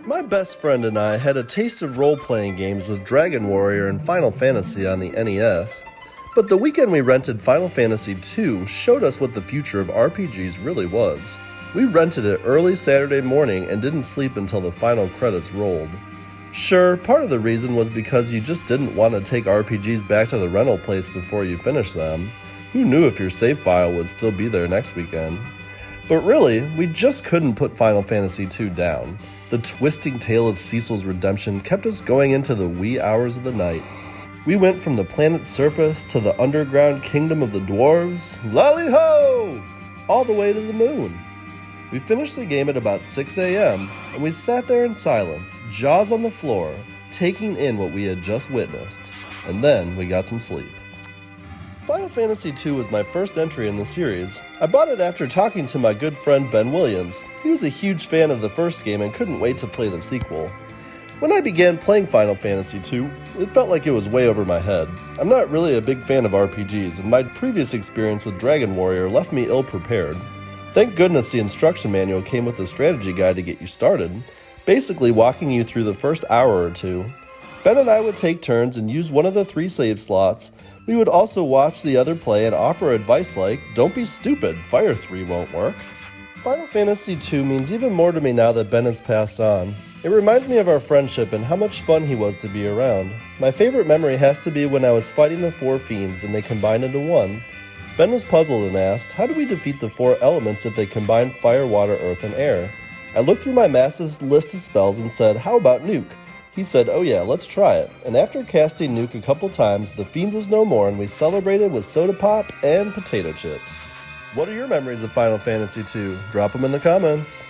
My best friend and I had a taste of role-playing games with Dragon Warrior and Final Fantasy on the NES, but the weekend we rented Final Fantasy II showed us what the future of RPGs really was. We rented it early Saturday morning and didn't sleep until the final credits rolled. Sure, part of the reason was because you just didn't want to take RPGs back to the rental place before you finished them. Who knew if your save file would still be there next weekend? But really, we just couldn't put Final Fantasy II down. The twisting tale of Cecil's redemption kept us going into the wee hours of the night. We went from the planet's surface to the underground kingdom of the dwarves, lally-ho! All the way to the moon. We finished the game at about 6 a.m., and we sat there in silence, jaws on the floor, taking in what we had just witnessed. And then we got some sleep. Final Fantasy II was my first entry in the series. I bought it after talking to my good friend Ben Williams. He was a huge fan of the first game and couldn't wait to play the sequel. When I began playing Final Fantasy II, it felt like it was way over my head. I'm not really a big fan of RPGs, and my previous experience with Dragon Warrior left me ill-prepared. Thank goodness the instruction manual came with a strategy guide to get you started, basically walking you through the first hour or two. Ben and I would take turns and use one of the 3 save slots. We would also watch the other play and offer advice like, "Don't be stupid, Fire 3 won't work." Final Fantasy II means even more to me now that Ben has passed on. It reminds me of our friendship and how much fun he was to be around. My favorite memory has to be when I was fighting the 4 fiends and they combined into one. Ben was puzzled and asked, how do we defeat the 4 elements if they combine fire, water, earth, and air? I looked through my massive list of spells and said, how about Nuke? He said, oh yeah, let's try it. And after casting Nuke a couple times, the fiend was no more and we celebrated with soda pop and potato chips. What are your memories of Final Fantasy II? Drop them in the comments.